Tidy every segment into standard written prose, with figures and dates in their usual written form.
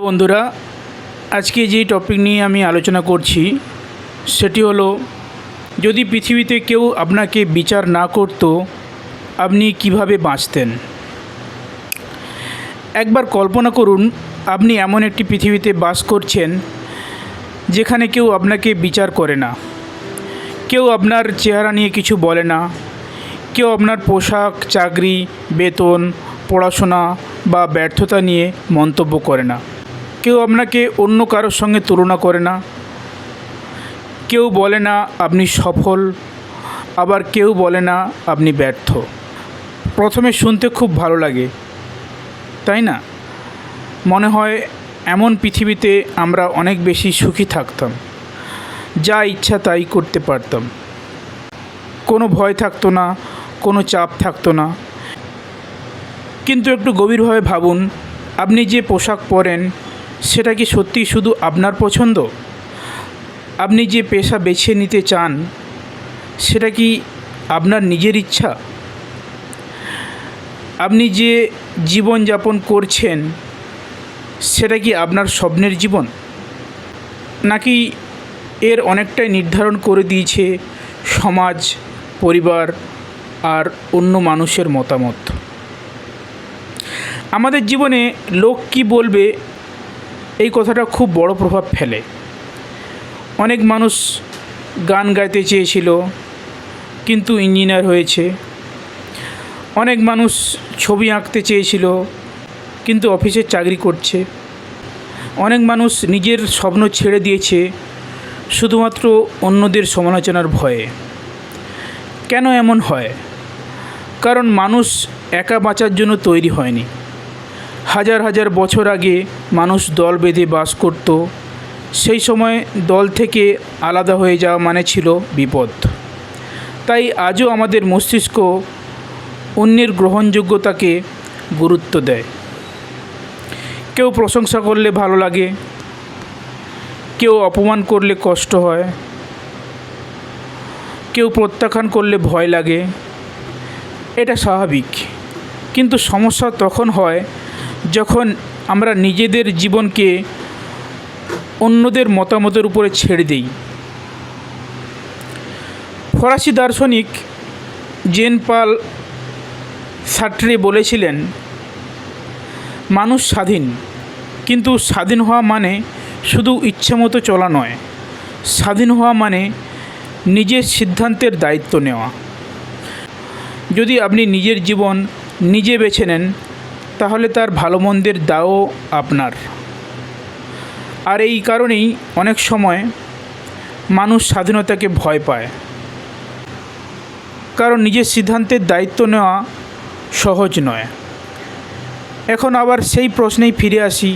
বন্ধুরা, আজকে যে টপিক নিয়ে আমি আলোচনা করছি সেটি হলো, যদি পৃথিবীতে কেউ আপনাকে বিচার না করত আপনি কিভাবে বাঁচতেন। একবার কল্পনা করুন, আপনি এমন একটি পৃথিবীতে বাস করছেন যেখানে কেউ আপনাকে বিচার করে না, কেউ আপনার চেহারা নিয়ে কিছু বলে না, কেউ আপনার পোশাক, চাকরি, বেতন, পড়াশোনা বা ব্যর্থতা নিয়ে মন্তব্য করে না, কেউ আপনাকে অন্য কারোর সঙ্গে তুলনা করে না, কেউ বলে না আপনি সফল, আবার কেউ বলে না আপনি ব্যর্থ। প্রথমে শুনতে খুব ভালো লাগে, তাই না? মনে হয় এমন পৃথিবীতে আমরা অনেক বেশি সুখী থাকতাম, যা ইচ্ছা তাই করতে পারতাম, কোনো ভয় থাকতো না, কোনো চাপ থাকতো না। কিন্তু একটু গভীরভাবে ভাবুন, আপনি যে পোশাক পরেন সেটা কি সত্যি শুধু আপনার পছন্দ? আপনি যে পেশা বেছে নিতে চান সেটা কি আপনার নিজের ইচ্ছা? আপনি যে জীবন যাপন করছেন সেটা কি আপনার স্বপ্নের জীবন, নাকি এর অনেকটাই নির্ধারণ করে দিয়েছে সমাজ, পরিবার আর অন্য মানুষের মতামত? আমাদের জীবনে লোক কি বলবে এই কথাটা খুব বড় প্রভাব ফেলে। অনেক মানুষ গান গাইতে চেয়েছিল কিন্তু ইঞ্জিনিয়ার হয়েছে, অনেক মানুষ ছবি আঁকতে চেয়েছিল কিন্তু অফিসের চাকরি করছে, অনেক মানুষ নিজের স্বপ্ন ছেড়ে দিয়েছে শুধুমাত্র অন্যদের সমালোচনার ভয়ে। কেন এমন হয়? কারণ মানুষ একা বাঁচার জন্য তৈরি হয়নি। হাজার হাজার বছর আগে মানুষ দল বেঁধে বাস করত। সেই সময় দল থেকে আলাদা হয়ে যাওয়া মানে ছিল বিপদ। তাই আজও আমাদের মস্তিষ্ক অন্যের গ্রহণযোগ্যতাকে গুরুত্ব দেয়। কেউ প্রশংসা করলে ভালো লাগে, কেউ অপমান করলে কষ্ট হয়, কেউ প্রত্যাখ্যান করলে ভয় লাগে। এটা স্বাভাবিক, কিন্তু সমস্যা তখন হয় যখন আমরা নিজেদের জীবনকে অন্যদের মতামতের উপরে ছেড়ে দিই। ফরাসি দার্শনিক জেন পাল সার্ত্রে বলেছিলেন, মানুষ স্বাধীন, কিন্তু স্বাধীন হওয়া মানে শুধু ইচ্ছামতো চলা নয়। স্বাধীন হওয়া মানে নিজের সিদ্ধান্তের দায়িত্ব নেওয়া। যদি আপনি নিজের জীবন নিজে বেছে নেন, তাহলে তার ভালো মন্দের দায়ও আপনার। আর এই কারণেই অনেক সময় মানুষ স্বাধীনতাকে ভয় পায়, কারণ নিজের সিদ্ধান্তের দায়িত্ব নেওয়া সহজ নয়। এখন আবার সেই প্রশ্নেই ফিরে আসি,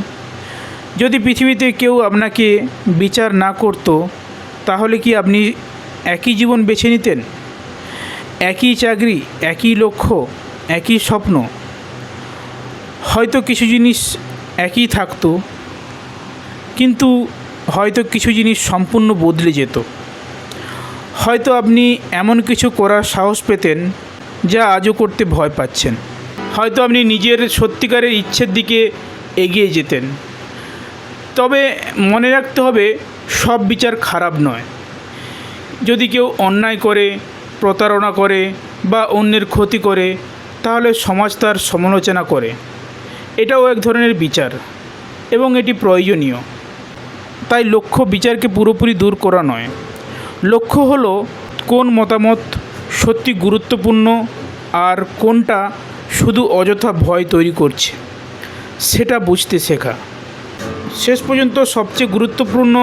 যদি পৃথিবীতে কেউ আপনাকে বিচার না করত, তাহলে কি আপনি একই জীবন বেছে নিতেন? একই চাকরি, একই লক্ষ্য, একই স্বপ্ন? হয়তো কিছু জিনিস একই থাকতো, কিন্তু হয়তো কিছু জিনিস সম্পূর্ণ বদলে যেত। হয়তো আপনি এমন কিছু করার সাহস পেতেন যা আজও করতে ভয় পাচ্ছেন। হয়তো আপনি নিজের সত্যিকারের ইচ্ছের দিকে এগিয়ে যেতেন। তবে মনে রাখতে হবে, সব বিচার খারাপ নয়। যদি কেউ অন্যায় করে, প্রতারণা করে বা অন্যের ক্ষতি করে, তাহলে সমাজ তার সমালোচনা করে। এটাও এক ধরনের বিচার এবং এটি প্রয়োজনীয়। তাই লক্ষ্য বিচারকে পুরোপুরি দূর করা নয়। লক্ষ্য হলো কোন মতামত সত্যি গুরুত্বপূর্ণ আর কোনটা শুধু অযথা ভয় তৈরি করছে, সেটা বুঝতে শেখা। শেষ পর্যন্ত সবচেয়ে গুরুত্বপূর্ণ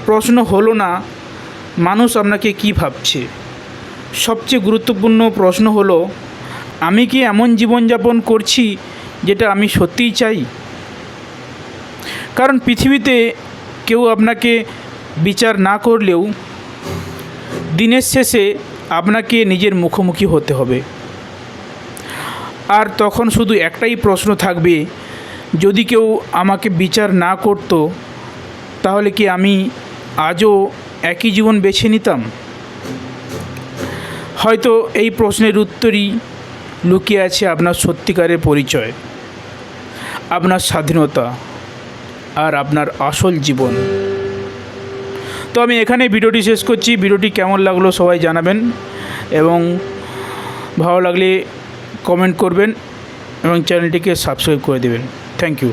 প্রশ্ন হলো না মানুষ আপনাকে কী ভাবছে, সবচেয়ে গুরুত্বপূর্ণ প্রশ্ন হলো, আমি কি এমন জীবনযাপন করছি যেটা আমি সত্যিই চাই? কারণ পৃথিবীতে কেউ আপনাকে বিচার না করলেও দিনের শেষে আপনাকে নিজের মুখোমুখি হতে হবে। আর তখন শুধু একটাই প্রশ্ন থাকবে, যদি কেউ আমাকে বিচার না করত, তাহলে কি আমি আজও একই জীবন বেছে নিতাম? হয়তো এই প্রশ্নের উত্তরই লুকিয়ে আছে আপনার সত্যিকারের পরিচয়, আপনার স্বাধীনতা আর আপনার আসল জীবন। তো আমি এখানে ভিডিওটি শেষ করছি। ভিডিওটি কেমন লাগলো সবাই জানাবেন এবং ভালো লাগলে কমেন্ট করবেন এবং চ্যানেলটিকে সাবস্ক্রাইব করে দেবেন। Thank you.